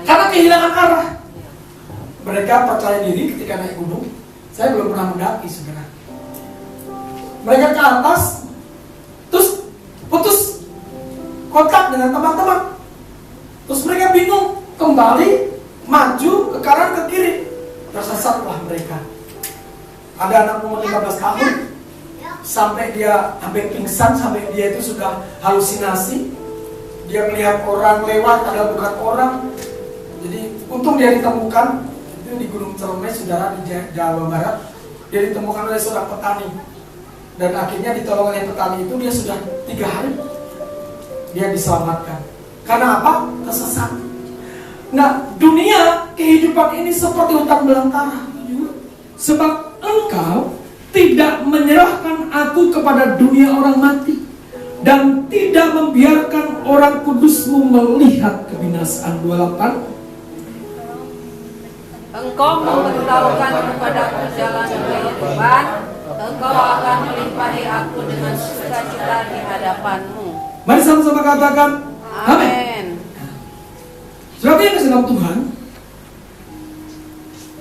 Karena kehilangan arah. Mereka percaya diri ketika naik gunung. Saya belum pernah mendaki, saudara. Mereka ke atas, terus putus kontak dengan teman-teman. Terus mereka bingung, kembali, maju, ke kanan, ke kiri. Tersesatlah mereka. Ada anak umur 15 tahun, sampai dia hampir pingsan, sampai dia itu sudah halusinasi. Dia melihat orang lewat, padahal bukan orang. Jadi untung dia ditemukan, itu di Gunung Ciremai, saudara, di Jawa Barat. Dia ditemukan oleh seorang petani. Dan akhirnya ditolong oleh petani itu, dia sudah 3 hari dia diselamatkan. Karena apa? Tersesat. Nah, dunia kehidupan ini seperti hutan belantara. Sebab engkau tidak menyerahkan aku kepada dunia orang mati, dan tidak membiarkan orang kudusmu melihat kebinasaan. 28. Engkau memberitahukan kepadaku jalan kehidupan. Engkau akan melimpahi aku dengan sukacita di hadapanmu. Mari sama-sama katakan amin. Amin. Saudara yang kasih dalam Tuhan,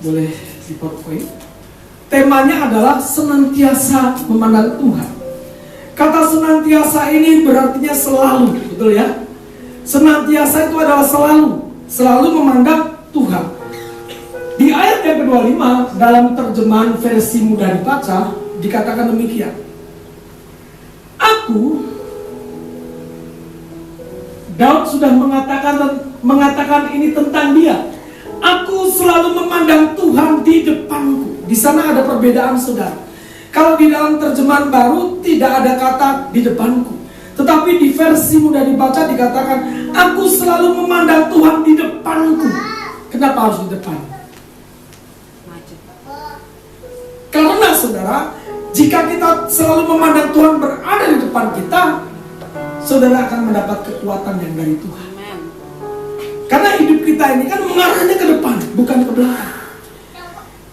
boleh di PowerPoint. Temanya adalah senantiasa memandang Tuhan. Kata senantiasa ini berartinya selalu, betul ya? Senantiasa itu adalah selalu memandang Tuhan. Di ayat yang ke-25 dalam terjemahan versi mudah dibaca dikatakan demikian. Daud sudah mengatakan ini tentang dia. Aku selalu memandang Tuhan di depanku. Di sana ada perbedaan, saudara. Kalau di dalam terjemahan baru tidak ada kata di depanku, tetapi di versi mudah dibaca dikatakan aku selalu memandang Tuhan di depanku. Kenapa harus di depan? Karena, saudara, jika kita selalu memandang Tuhan berada di depan kita, saudara akan mendapat kekuatan yang dari Tuhan. Karena hidup kita ini kan mengarahnya ke depan, bukan ke belakang.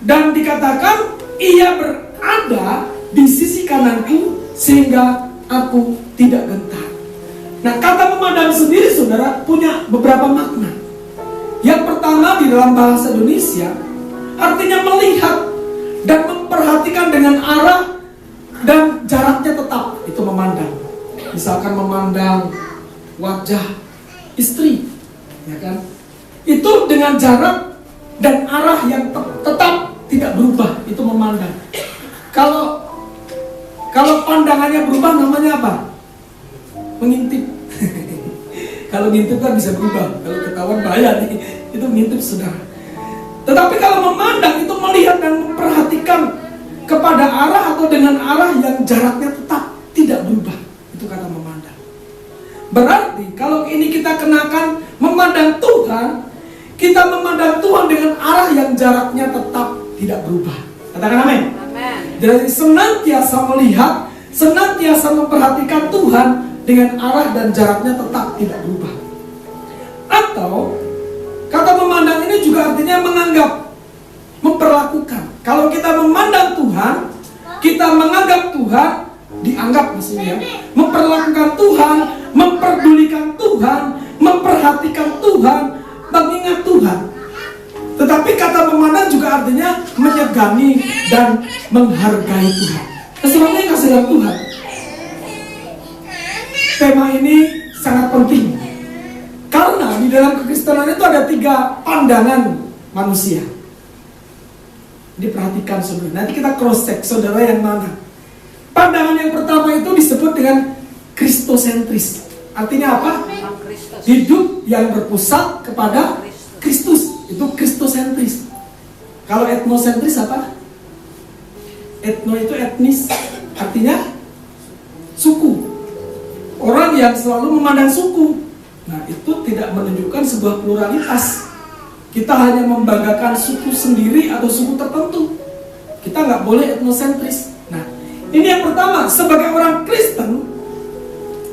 Dan dikatakan ia berada di sisi kananku sehingga aku tidak gentar. Nah, kata memandang sendiri, saudara, punya beberapa makna. Yang pertama, di dalam bahasa Indonesia artinya melihat dan memperhatikan dengan arah dan jaraknya tetap. Itu memandang. Misalkan memandang wajah istri, ya kan? Itu dengan jarak dan arah yang tetap tidak berubah. Itu memandang. Kalau pandangannya berubah namanya apa? Mengintip. Kalau ngintip kan bisa berubah. Kalau ketahuan bahaya nih. Itu ngintip, saudara. Tetapi kalau memandang itu melihat dan memperhatikan kepada arah atau dengan arah yang jaraknya tetap tidak berubah. Itu kata memandang. Berarti kalau ini kita kenakan memandang Tuhan, kita memandang Tuhan dengan arah yang jaraknya tetap tidak berubah. Katakan amin. Amin. Jadi senantiasa melihat, senantiasa memperhatikan Tuhan dengan arah dan jaraknya tetap tidak berubah. Atau kata memandang ini juga artinya menganggap, memperlakukan. Kalau kita memandang Tuhan, kita menganggap Tuhan, dianggap maksudnya, memperlakukan Tuhan, memperdulikan Tuhan, memperhatikan Tuhan, mengingat Tuhan. Tetapi kata memandang juga artinya menyegani dan menghargai Tuhan. Kesemuanya kasih dalam Tuhan. penting. Karena di dalam kekristenan itu ada 3 pandangan manusia. Diperhatikan saudara. Nanti kita cross check saudara yang mana. Pandangan yang pertama itu disebut dengan kristosentris. Artinya apa? Hidup yang berpusat kepada Kristus. Itu kristosentris. Kalau etnosentris apa? Etno itu etnis, artinya suku. Orang yang selalu memandang suku. Nah, itu tidak menunjukkan sebuah pluralitas. Kita hanya membanggakan suku sendiri atau suku tertentu. Kita nggak boleh etnosentris. Nah, ini yang pertama. Sebagai orang Kristen,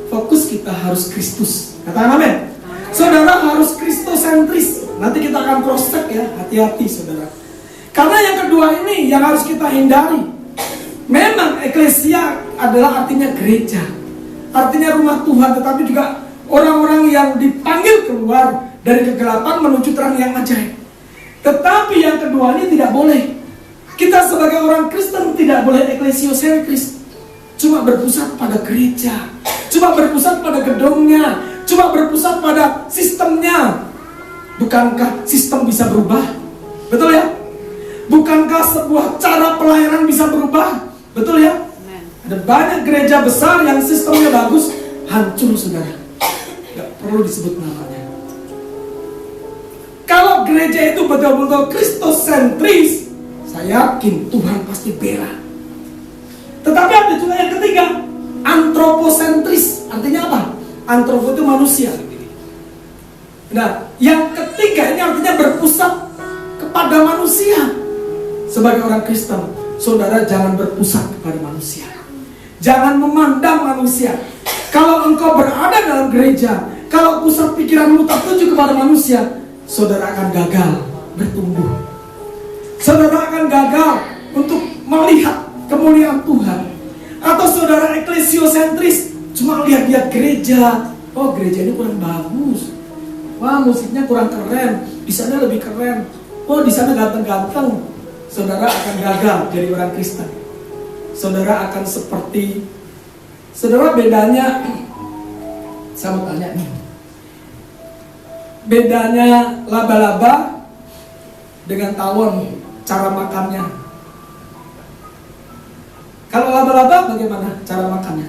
fokus kita harus Kristus. Katakan amin. Saudara harus kristosentris. Nanti kita akan cross check ya. Hati-hati saudara. Karena yang kedua ini yang harus kita hindari. Memang eklesia adalah artinya gereja, artinya rumah Tuhan, tetapi juga orang-orang yang dipanggil keluar dari kegelapan menuju terang yang ajaib. Tetapi yang kedua ini tidak boleh. Kita sebagai orang Kristen tidak boleh eklesiosentris, cuma berpusat pada gereja, cuma berpusat pada gedungnya, cuma berpusat pada sistemnya. Bukankah sistem bisa berubah? Betul ya? Bukankah sebuah cara pelayanan bisa berubah? Betul ya? Ada banyak gereja besar yang sistemnya bagus, hancur saudara. Gak perlu disebut namanya. Kalau gereja itu betul-betul kristosentris, saya yakin Tuhan pasti bela. Tetapi ada juga yang ketiga, antroposentris. Artinya apa? Antropo itu manusia. Nah, yang ketiga ini artinya berpusat kepada manusia. Sebagai orang Kristen, saudara jangan berpusat kepada manusia. Jangan memandang manusia. Kalau engkau berada dalam gereja, kalau pusat pikiranmu tertuju kepada manusia, saudara akan gagal bertumbuh. Saudara akan gagal untuk melihat kemuliaan Tuhan. Atau saudara eklesiosentris, cuma lihat-lihat gereja. Oh, gereja ini kurang bagus. Wah, musiknya kurang keren. Di sana lebih keren. Oh, di sana ganteng-ganteng. Saudara akan gagal jadi orang Kristen. Saudara akan seperti, saudara bedanya, saya mau tanya nih, bedanya laba-laba dengan tawon, cara makannya. Kalau laba-laba bagaimana cara makannya?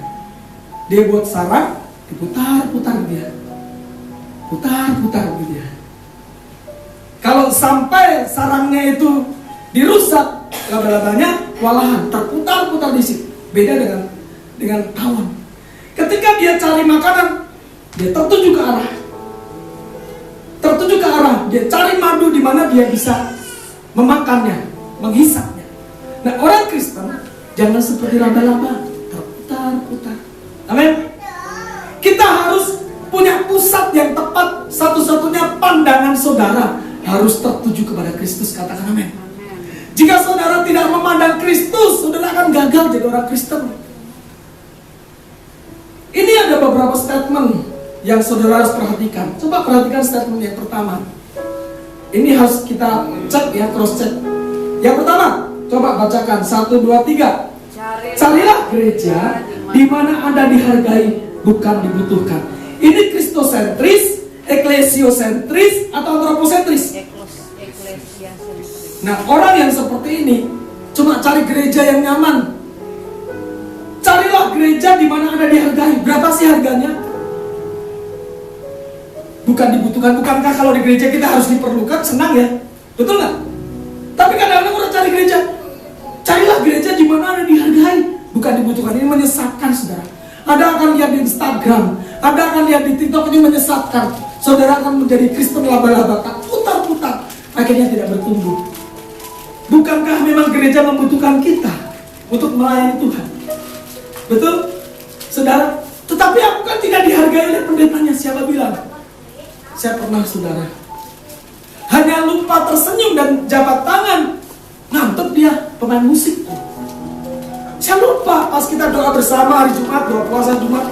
Dia buat sarang, diputar-putar dia, putar-putar dia. Kalau sampai sarangnya itu dirusak, laba-labanya walahan terputar-putar di situ. Beda dengan tawon. Ketika dia cari makanan, dia tertuju ke arah, dia cari madu di mana dia bisa memakannya, menghisapnya. Nah, orang Kristen jangan seperti laba-laba terputar-putar. Amin. Kita harus punya pusat yang tepat. Satu-satunya pandangan saudara harus tertuju kepada Kristus. Katakan amin. Jika saudara tidak memandang Kristus, saudara akan gagal jadi orang Kristen. Ini ada beberapa statement yang saudara harus perhatikan. Coba perhatikan statement yang pertama. Ini harus kita cek ya, cross check. Yang pertama, coba bacakan 1, 2, 3. Carilah gereja di mana Anda dihargai, bukan dibutuhkan. Ini kristosentris, eklesiosentris, atau antroposentris? Nah, orang yang seperti ini cuma cari gereja yang nyaman. Carilah gereja di mana Anda dihargai. Berapa sih harganya? Bukan dibutuhkan. Bukankah kalau di gereja kita harus diperlukan? Senang ya? Betul nggak? Tapi kadang-kadang orang cari gereja. Carilah gereja di mana Anda dihargai, bukan dibutuhkan. Ini menyesatkan saudara. Anda akan lihat di Instagram, Anda akan lihat di TikTok, ini menyesatkan. Saudara akan menjadi Kristen laba-laba, tak putar-putar, akhirnya tidak bertumbuh. Bukankah memang gereja membutuhkan kita untuk melayani Tuhan? Betul? Saudara? Tetapi aku kan tidak dihargai oleh pendetanya. Siapa bilang? Saya pernah saudara hanya lupa tersenyum dan jabat tangan, ngantuk dia pemain musik. Saya lupa pas kita doa bersama hari Jumat, doa puasa Jumat.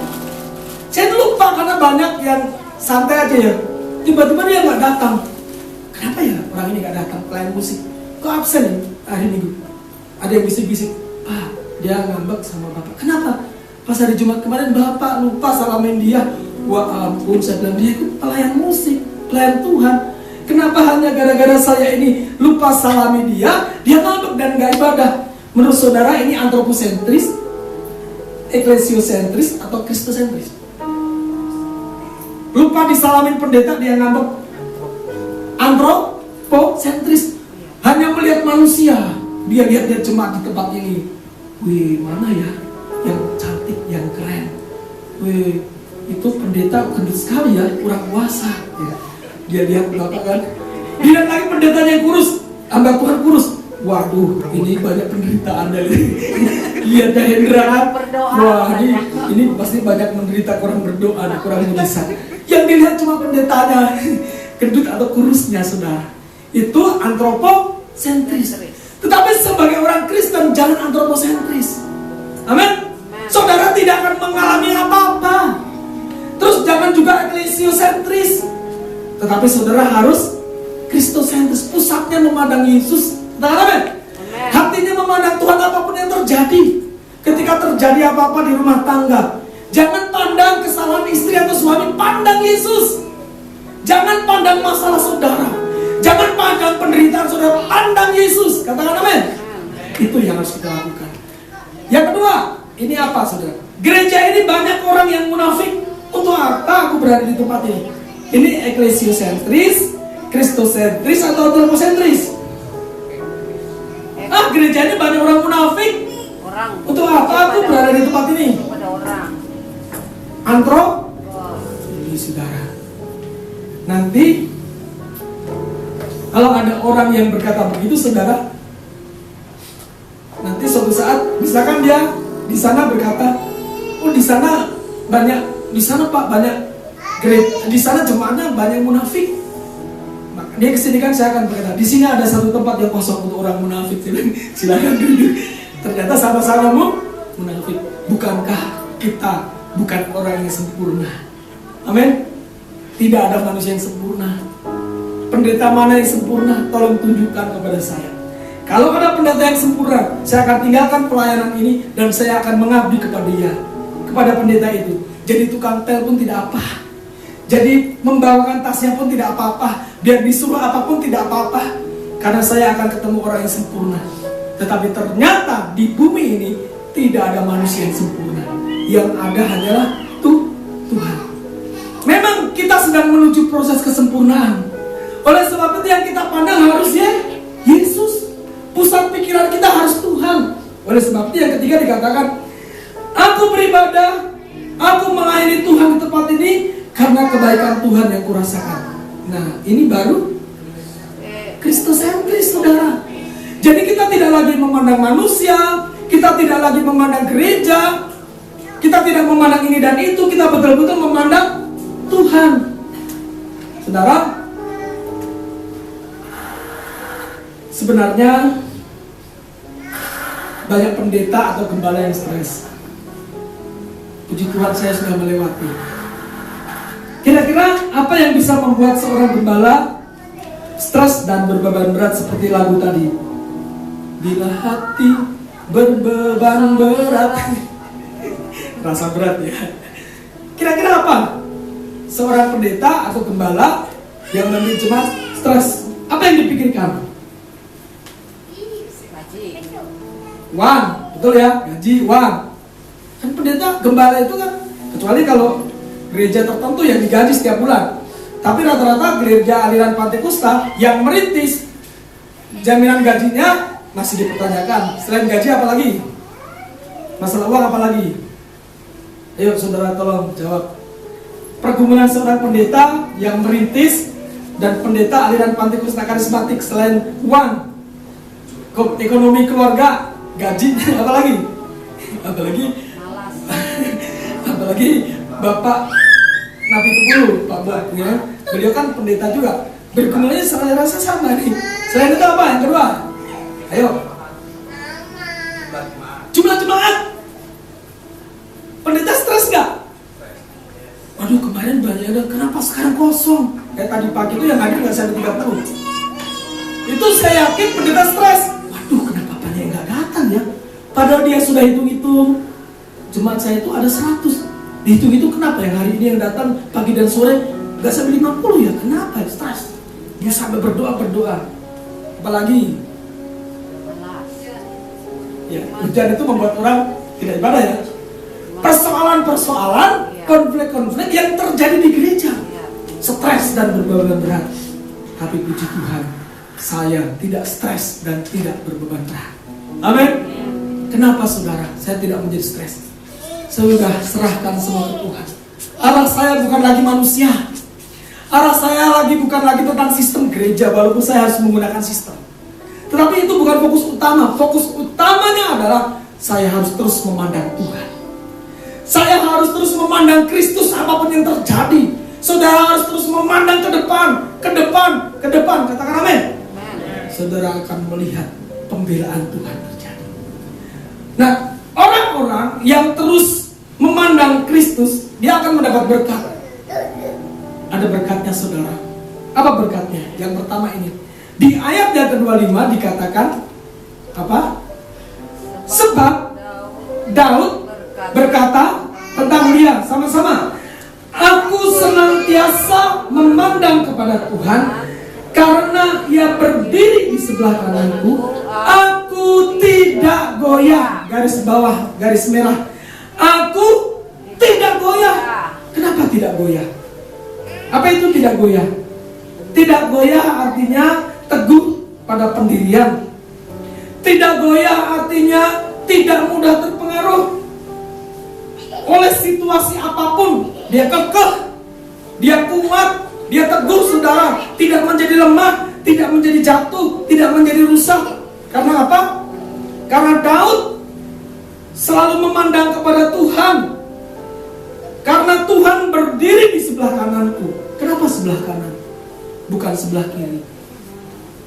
Saya lupa karena banyak yang santai aja ya. Tiba-tiba dia nggak datang. Kenapa ya orang ini nggak datang pelayan musik? Kok absen ya hari Minggu? Ada yang bisik-bisik, dia ngambek sama bapak. Kenapa? Pas hari Jumat kemarin bapak lupa salamin dia. Wah ampun, saya bilang dia itu pelayan musik, pelayan Tuhan. Kenapa hanya gara-gara saya ini lupa salami dia ngambek dan gak ibadah? Menurut saudara ini antroposentris, eklesiosentris, atau kristosentris? Lupa disalamin pendeta dia ngambek. Antroposentris, hanya melihat manusia. Dia lihat jemaat di tempat ini. Wih, mana ya yang cantik, yang keren. Wih, itu pendeta gendut sekali ya, kurang puasa ya. Dia lihat belakangan, dia lagi pendetanya yang kurus, hamba Tuhan kurus. Waduh, ini banyak penderitaan dari lihat Hendra. Wah, ini pasti banyak menderita, kurang berdoa, kurang mujizat. Yang dilihat cuma pendetanya, gendut atau kurusnya, saudara. Itu antroposentris. Tetapi sebagai orang Kristen jangan antroposentris. Amin. Saudara tidak akan mengalami apa-apa. Terus jangan juga eklesiosentris. Tetapi saudara harus kristosentris. Pusatnya memandang Yesus. Amin. Hatinya memandang Tuhan apapun yang terjadi. Ketika terjadi apa-apa di rumah tangga, jangan pandang kesalahan istri atau suami, pandang Yesus. Jangan pandang masalah saudara, jangan pandang penderitaan saudara, pandang Yesus. Katakan amin. Itu yang harus kita lakukan. Yang kedua, ini apa saudara? Gereja ini banyak orang yang munafik. Untuk apa aku berada di tempat ini? Ini eklesiosentris, kristosentris, atau antroposentris? Gereja ini banyak orang munafik. Untuk apa aku berada di tempat ini? Ini saudara. Nanti kalau ada orang yang berkata begitu, saudara, nanti suatu saat, misalkan dia di sana berkata, oh di sana banyak, di sana Pak banyak gereja, di sana jemaatnya banyak munafik. Maka dia kesini kan saya akan berkata, di sini ada satu tempat yang kosong untuk orang munafik. Silakan duduk. Ternyata sama-sama munafik. Bukankah kita bukan orang yang sempurna? Amin. Tidak ada manusia yang sempurna. Pendeta mana yang sempurna? Tolong tunjukkan kepada saya. Kalau ada pendeta yang sempurna, saya akan tinggalkan pelayanan ini dan saya akan mengabdi kepada dia, kepada pendeta itu. Jadi tukang tel pun tidak apa. Jadi membawakan tasnya pun tidak apa-apa. Biar disuruh apapun tidak apa-apa. Karena saya akan ketemu orang yang sempurna. Tetapi ternyata di bumi ini tidak ada manusia yang sempurna. Yang ada hanyalah Tuhan. Memang kita sedang menuju proses kesempurnaan. Oleh sebab itu yang kita pandang harus Yesus. Pusat pikiran kita harus Tuhan. Oleh sebab itu yang ketiga dikatakan, aku beribadah, aku melayani Tuhan di tempat ini karena kebaikan Tuhan yang kurasakan. Nah, ini baru kristosentris, saudara. Jadi kita tidak lagi memandang manusia, kita tidak lagi memandang gereja, kita tidak memandang ini dan itu, kita betul-betul memandang Tuhan. Saudara, sebenarnya banyak pendeta atau gembala yang stres. Puji Tuhan saya sudah melewati. Kira-kira apa yang bisa membuat seorang gembala stres dan berbeban berat seperti lagu tadi? Bila hati berbeban berat. Rasa berat ya. Kira-kira apa? Seorang pendeta atau gembala yang memimpin jemaat stres, apa yang dipikirkan? Uang, betul ya? Gaji, uang. Kan pendeta, gembala itu kan, kecuali kalau gereja tertentu yang digaji setiap bulan. Tapi rata-rata gereja aliran Pantekusta yang merintis, jaminan gajinya masih dipertanyakan. Selain gaji apa lagi? Masalah uang apa lagi? Ayo saudara tolong jawab. Pergumulan seorang pendeta yang merintis dan pendeta aliran Pantekusta karismatik selain uang, ekonomi keluarga, gaji, apa lagi? Apalagi Bapak Nabi Tugulu, Pak Bob ya. Beliau kan pendeta juga. Bergumulnya saya rasa sama nih. Selain itu apa yang kedua? Ayo. Jumlah jemaat. Pendeta stres nggak? Waduh kemarin banyak ada, kenapa sekarang kosong? Kayak tadi pagi itu yang hadir nggak sampai 30. Itu saya yakin pendeta stres. Waduh kenapa banyak yang nggak datang ya? Padahal dia sudah hitung-hitung. Jemaat saya itu ada 100. Dihitung itu kenapa yang hari ini yang datang pagi dan sore gak sampai 50 ya? Kenapa? Stres. Dia sampai berdoa. Apalagi ya, hujan itu membuat orang tidak ibadah ya. Persoalan-persoalan, konflik-konflik yang terjadi di gereja, stres dan berbeban berat. Tapi puji Tuhan, saya tidak stres dan tidak berbeban berat. Amin. Kenapa saudara? Saya tidak menjadi stres. Saya sudah serahkan semua ke Tuhan. Arah saya bukan lagi manusia. Arah saya bukan lagi tentang sistem gereja, walaupun saya harus menggunakan sistem. Tetapi itu bukan fokus utama. Fokus utamanya adalah saya harus terus memandang Tuhan. Saya harus terus memandang Kristus apapun yang terjadi. Saudara harus terus memandang ke depan. Katakan amin. Saudara akan melihat pembelaan Tuhan terjadi. Nah, orang-orang yang terus memandang Kristus, dia akan mendapat berkat. Ada berkatnya saudara. Apa berkatnya? Yang pertama ini. Di ayat yang ke-25 dikatakan apa? Sebab Daud berkata tentang dia, sama-sama. Aku senantiasa memandang kepada Tuhan karena ia berdiri di sebelah kananku. Aku tidak goyah. Garis bawah, garis merah. Aku tidak goyah. Kenapa tidak goyah? Apa itu tidak goyah? Tidak goyah artinya teguh pada pendirian. Tidak goyah artinya tidak mudah terpengaruh oleh situasi apapun. Dia kekeh, dia kuat, dia teguh saudara. Tidak menjadi lemah, tidak menjadi jatuh, tidak menjadi rusak. Karena apa? Karena Daud selalu memandang kepada Tuhan. Karena Tuhan berdiri di sebelah kananku. Kenapa sebelah kanan? Bukan sebelah kiri.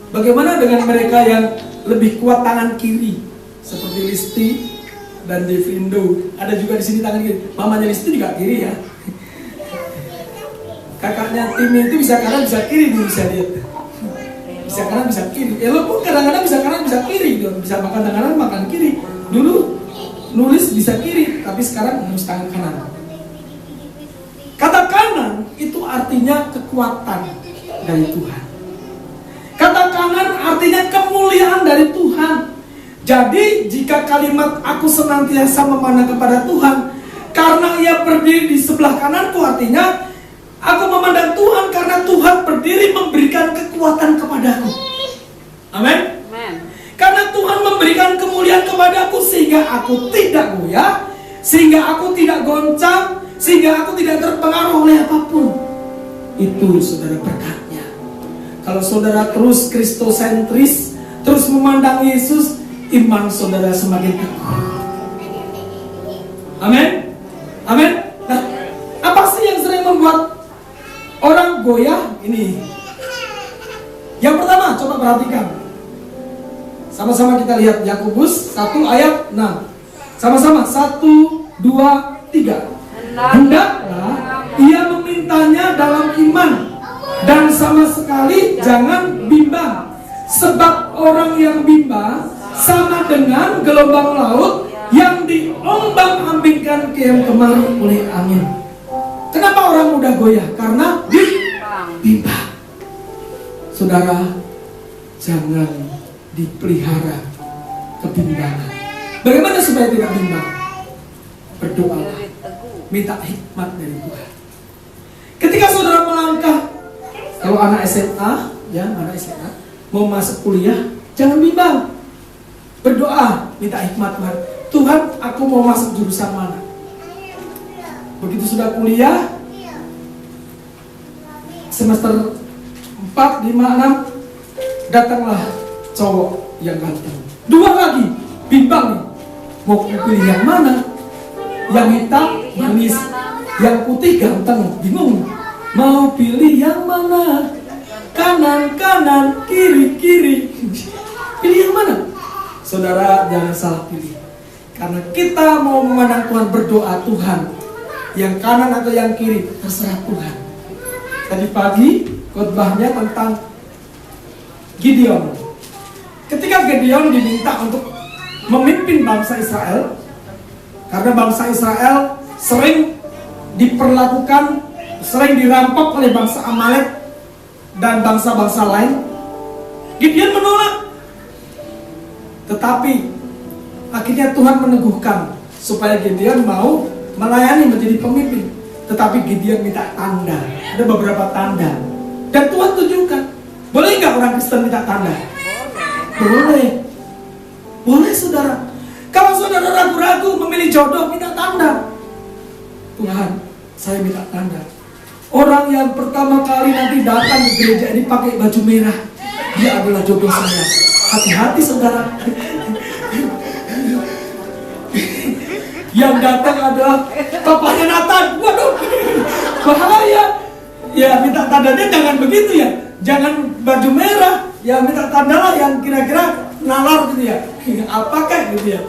Bagaimana dengan mereka yang lebih kuat tangan kiri? Seperti Listi dan Devindo. Ada juga di sini tangan kiri. Mamanya Listi juga kiri ya. Kakaknya Timmy itu bisa kanan bisa kiri, bisa lihat. Bisa kanan bisa kiri. Elo pun kadang-kadang bisa kanan bisa kiri. Bisa makan tangan kanan makan kiri. Dulu nulis bisa kiri, tapi sekarang harus tangan kanan. Kata kanan itu artinya kekuatan dari Tuhan. Kata kanan artinya kemuliaan dari Tuhan. Jadi jika kalimat aku senantiasa memandang kepada Tuhan karena ia berdiri di sebelah kananku, artinya aku memandang Tuhan karena Tuhan berdiri memberikan kekuatan kepadaku. Amin. Karena Tuhan memberikan kemuliaan kepadaku sehingga aku tidak goyah, sehingga aku tidak goncang, sehingga aku tidak terpengaruh oleh apapun. Itu saudara berkatnya. Kalau saudara terus kristosentris, terus memandang Yesus, iman saudara semakin teguh. Amin. Amin. Nah, apa sih yang sering membuat orang goyah ini? Yang pertama, coba perhatikan. Sama-sama kita lihat Yakobus 1 ayat 6. Sama-sama 1, 2, 3. Hendaklah ia memintanya dalam iman dan sama sekali jangan bimbang. Sebab orang yang bimbang sama dengan gelombang laut yang diombang-ambingkan kian kemari oleh angin. Kenapa orang mudah goyah? Karena bimbang. Saudara, jangan dipelihara kebimbangan. Bagaimana supaya tidak bimbang? Berdoalah, minta hikmat dari Tuhan. Ketika saudara melangkah, kalau anak SMA, ya anak SMA mau masuk kuliah, jangan bimbang. Berdoa, minta hikmat Tuhan. Tuhan, aku mau masuk jurusan mana? Begitu sudah kuliah, semester 4, 5, 6, datanglah cowok yang ganteng. 2 lagi, bimbang nih. Mau pilih yang mana? Yang hitam, manis. Yang putih, ganteng. Bingung. Mau pilih yang mana? Kanan, kanan, kiri, kiri. Pilih yang mana? Saudara, jangan salah pilih. Karena kita mau memandang Tuhan, berdoa Tuhan. Yang kanan atau yang kiri, terserah Tuhan. Tadi pagi, khotbahnya tentang Gideon. Ketika Gideon diminta untuk memimpin bangsa Israel, karena bangsa Israel sering diperlakukan, sering dirampok oleh bangsa Amalek dan bangsa-bangsa lain, Gideon menolak. Tetapi akhirnya Tuhan meneguhkan supaya Gideon mau melayani menjadi pemimpin. Tetapi Gideon minta tanda. Ada beberapa tanda. Dan Tuhan tunjukkan. Boleh nggak orang Kristen minta tanda? Boleh. Boleh saudara. Kalau saudara ragu-ragu memilih jodoh, minta tanda. Tuhan, saya minta tanda. Orang yang pertama kali nanti datang ke gereja ini pakai baju merah, dia adalah jodoh saya. Hati-hati saudara. Yang datang adalah bapaknya Nathan. Waduh, bahaya. Ya minta tandanya jangan begitu ya. Jangan baju merah. Ya minta tanda lah yang kira-kira nalar gitu ya. Apakah gitu ya.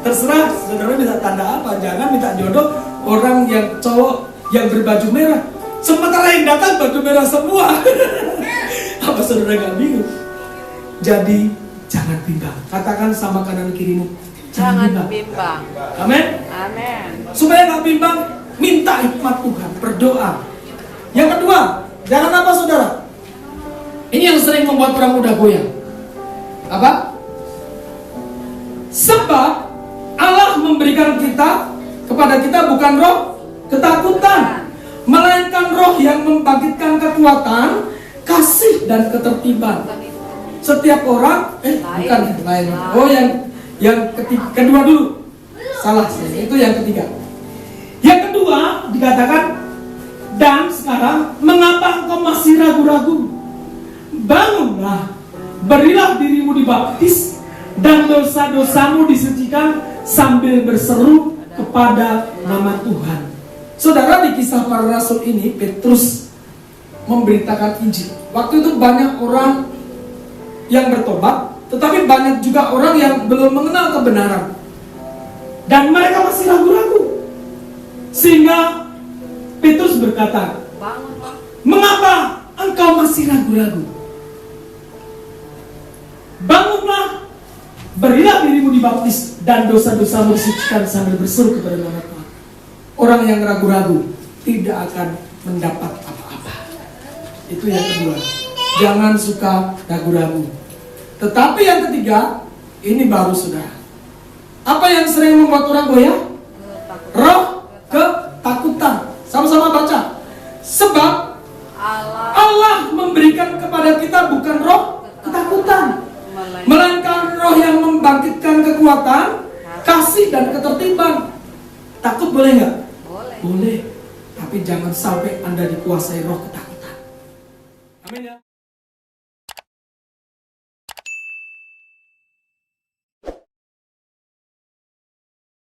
Terserah saudara minta tanda apa. Jangan minta jodoh orang yang cowok yang berbaju merah. Sementara yang datang baju merah semua. Apa saudara gak bingung? Jadi jangan bimbang. Katakan sama kanan kirimu, Jangan bimbang. Amin. Amin. Supaya gak bimbang, minta hikmat Tuhan, berdoa. Yang kedua, jangan apa saudara? Ini yang sering membuat orang muda goyang. Apa? Sebab Allah memberikan kepada kita bukan roh ketakutan, melainkan roh yang membangkitkan kekuatan, kasih dan ketertiban. Setiap orang, bukan lain. Oh yang kedua dulu. Salah saya. Itu yang ketiga. Yang kedua dikatakan, dan sekarang mengapa engkau masih ragu-ragu? Bangunlah, berilah dirimu dibaptis, dan dosa-dosamu disucikan sambil berseru kepada nama Tuhan. Saudara, di kisah para rasul ini Petrus memberitakan Injil. Waktu itu banyak orang yang bertobat, tetapi banyak juga orang yang belum mengenal kebenaran. Dan mereka masih ragu-ragu. Sehingga Petrus berkata, mengapa engkau masih ragu-ragu? Bangunlah, berilah dirimu dibaptis, dan dosa-dosamu disucikan sambil berseru kepada nama Tuhan. Orang yang ragu-ragu tidak akan mendapat apa-apa. Itu yang kedua. Jangan suka ragu-ragu. Tetapi yang ketiga, ini baru saudara. Apa yang sering membuat orang goyah? Roh ketakutan. Sama-sama baca. Sebab Allah memberikan kepada kita bukan roh ketakutan, melainkan roh yang membangkitkan kekuatan, kasih dan ketertiban. Takut boleh nggak? Boleh. Tapi jangan sampai Anda dikuasai roh ketakutan.